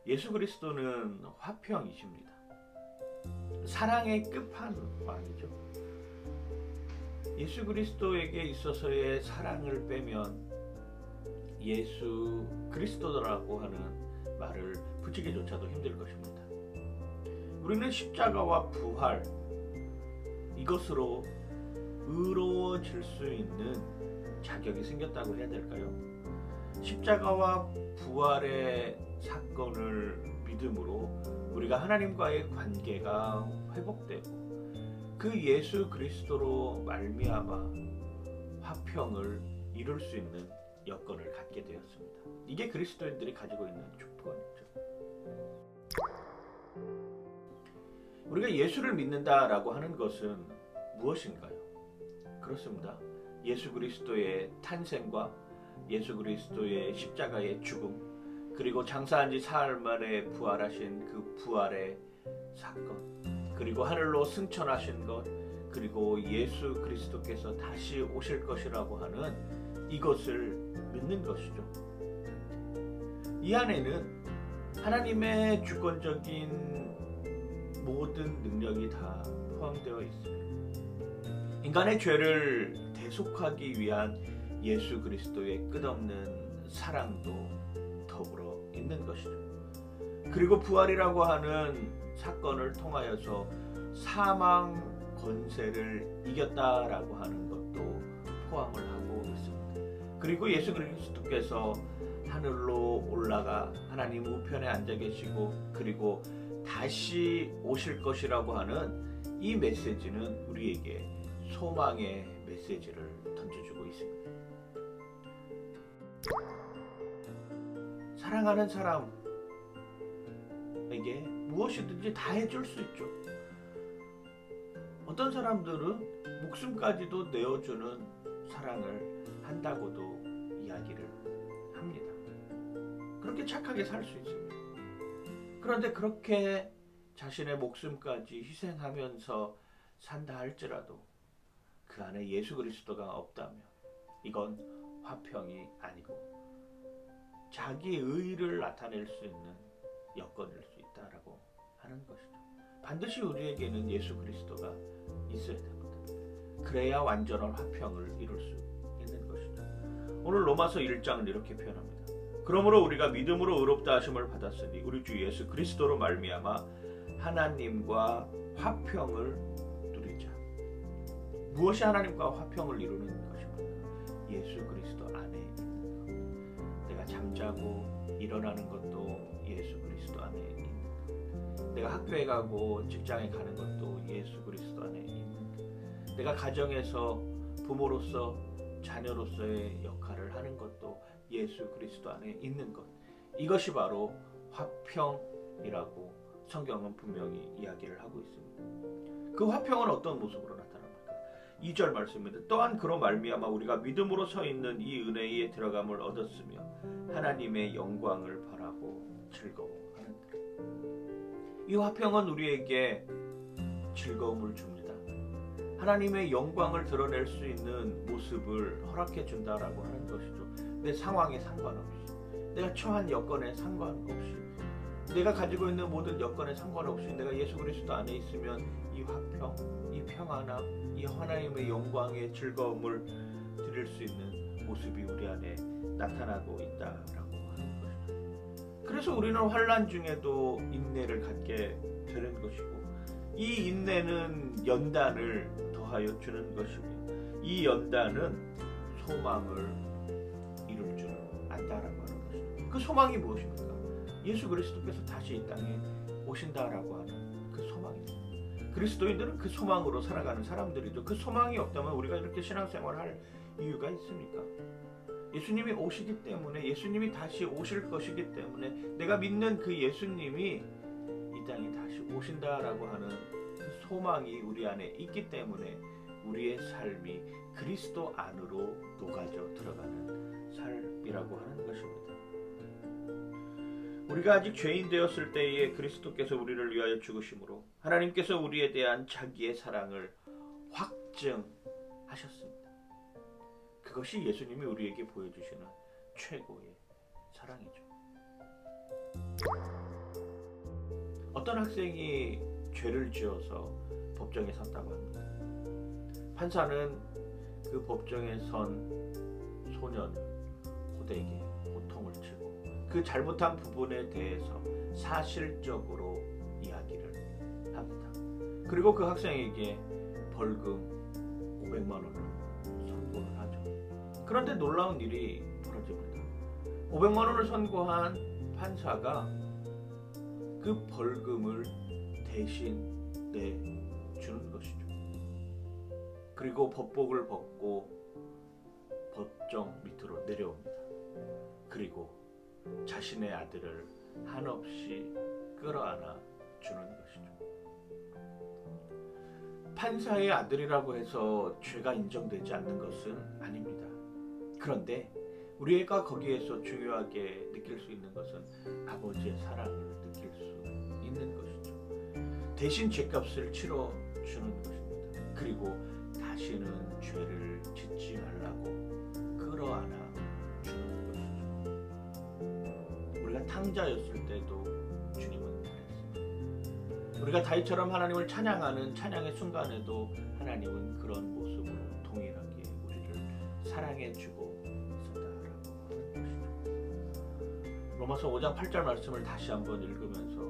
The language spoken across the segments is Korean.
예수 그리스도는 화평이십니다. 사랑의 끝판왕이죠. 예수 그리스도에게 있어서의 사랑을 빼면 예수 그리스도라고 하는 말을 붙이기조차도 힘들 것입니다. 우리는 십자가와 부활, 이것으로 의로워질 수 있는 자격이 생겼다고 해야 될까요? 십자가와 부활의 사건을 믿음으로 우리가 하나님과의 관계가 회복되고 그 예수 그리스도로 말미암아 화평을 이룰 수 있는 여건을 갖게 되었습니다. 이게 그리스도인들이 가지고 있는 축복이죠. 우리가 예수를 믿는다라고 하는 것은 무엇인가요? 그렇습니다. 예수 그리스도의 탄생과 예수 그리스도의 십자가의 죽음, 그리고 장사한 지 사흘 만에 부활하신 그 부활의 사건, 그리고 하늘로 승천하신 것, 그리고 예수 그리스도께서 다시 오실 것이라고 하는 이것을 믿는 것이죠. 이 안에는 하나님의 주권적인 모든 능력이 다 포함되어 있습니다. 인간의 죄를 대속하기 위한 예수 그리스도의 끝없는 사랑도 더불어 있는 것이죠. 그리고 부활이라고 하는 사건을 통하여서 사망 권세를 이겼다라고 하는 것도 포함을 하고 있습니다. 그리고 예수 그리스도께서 하늘로 올라가 하나님 우편에 앉아 계시고 그리고 다시 오실 것이라고 하는 이 메시지는 우리에게 소망의 메시지를 던져주고 있습니다. 사랑하는 사람에게 무엇이든지 다 해줄 수 있죠. 어떤 사람들은 목숨까지도 내어주는 사랑을 한다고도 이야기를 합니다. 그렇게 착하게 살 수 있습니다. 그런데 그렇게 자신의 목숨까지 희생하면서 산다 할지라도 그 안에 예수 그리스도가 없다면 이건 화평이 아니고 자기의 의의를 나타낼 수 있는 여건일 수 있다라고 하는 것이죠. 반드시 우리에게는 예수 그리스도가 있어야 됩니다. 그래야 완전한 화평을 이룰 수 있는 것이죠. 오늘 로마서 1장은 이렇게 표현합니다. 그러므로 우리가 믿음으로 의롭다 하심을 받았으니 우리 주 예수 그리스도로 말미암아 하나님과 화평을 누리자. 무엇이 하나님과 화평을 이루는 것입니까? 예수 그리스도 안에 있는 것. 내가 잠자고 일어나는 것도 예수 그리스도 안에 있는 것. 내가 학교에 가고 직장에 가는 것도 예수 그리스도 안에 있는 것. 내가 가정에서 부모로서 자녀로서의 역할을 하는 것도 예수 그리스도 안에 있는 것. 이것이 바로 화평이라고 성경은 분명히 이야기를 하고 있습니다. 그 화평은 어떤 모습으로 나타납니까? 2절 말씀입니다. 또한 그로 말미암아 우리가 믿음으로 서 있는 이 은혜에 들어감을 얻었으며 하나님의 영광을 바라고 즐거워하는 것. 이 화평은 우리에게 즐거움을 줍니다. 하나님의 영광을 드러낼 수 있는 모습을 허락해 준다라고 하는 것이죠. 내 상황에 상관없이, 내가 처한 여건에 상관없이, 내가 가지고 있는 모든 여건에 상관없이 내가 예수 그리스도 안에 있으면 이 화평, 이 평안함, 이 하나님의 영광의 즐거움을 드릴 수 있는 모습이 우리 안에 나타나고 있다라고 하는 것이죠. 그래서 우리는 환난 중에도 인내를 갖게 되는 것이고 이 인내는 연단을 더하여 주는 것이며 이 연단은 소망을 이룰 줄 안다라고 하는 것이죠. 그 소망이 무엇입니까? 예수 그리스도께서 다시 이 땅에 오신다라고 하는 그 소망입니다. 그리스도인들은 그 소망으로 살아가는 사람들이죠. 그 소망이 없다면 우리가 이렇게 신앙생활을 할 이유가 있습니까? 예수님이 오시기 때문에, 예수님이 다시 오실 것이기 때문에, 내가 믿는 그 예수님이 이 땅에 다시 오신다라고 하는 그 소망이 우리 안에 있기 때문에 우리의 삶이 그리스도 안으로 녹아져 들어가는 삶이라고 하는 것입니다. 우리가 아직 죄인 되었을 때에 그리스도께서 우리를 위하여 죽으심으로 하나님께서 우리에 대한 자기의 사랑을 확증하셨습니다. 그것이 예수님이 우리에게 보여주시는 최고의 사랑이죠. 어떤 학생이 죄를 지어서 법정에 섰다고 합니다. 판사는 그 법정에 선 소년을 호되게 고통을 치고 그 잘못한 부분에 대해서 사실적으로 이야기를 합니다. 그리고 그 학생에게 벌금 500만 원을 선고를 하죠. 그런데 놀라운 일이 벌어집니다. 500만 원을 선고한 판사가 그 벌금을 대신 내주는 것이죠. 그리고 법복을 벗고 법정 밑으로 내려옵니다. 그리고 자신의 아들을 한없이 끌어안아 주는 것이죠. 판사의 아들이라고 해서 죄가 인정되지 않는 것은 아닙니다. 그런데 우리가 거기에서 중요하게 느낄 수 있는 것은 아버지의 사랑을 느낄 수 있는 것이죠. 대신 죄값을 치러주는 것입니다. 그리고 다시는 죄를 짓지 말라고 끌어안아 주는 것이죠. 우리가 탕자였을 때도 주님은 그랬어요. 우리가 다윗처럼 하나님을 찬양하는 찬양의 순간에도 하나님은 그런 모습으로 동일하게 우리를 사랑해주고 있었다라고 하는 것이죠. 로마서 5장 8절 말씀을 다시 한번 읽으면서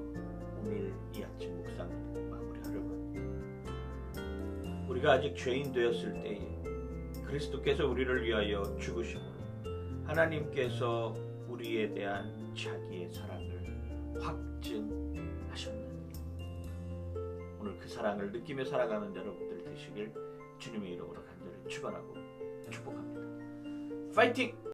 오늘 이 아침 묵상을 마무리하려고 합니다. 우리가 아직 죄인 되었을 때에 그리스도께서 우리를 위하여 죽으심으로 하나님께서 우리에 대한 자기의 사랑을 확증하셨느니라. 오늘 그 사랑을 느끼며 살아가는 여러분들 되시길 주님의 이름으로 간절히 축원하고 축복합니다. 파이팅!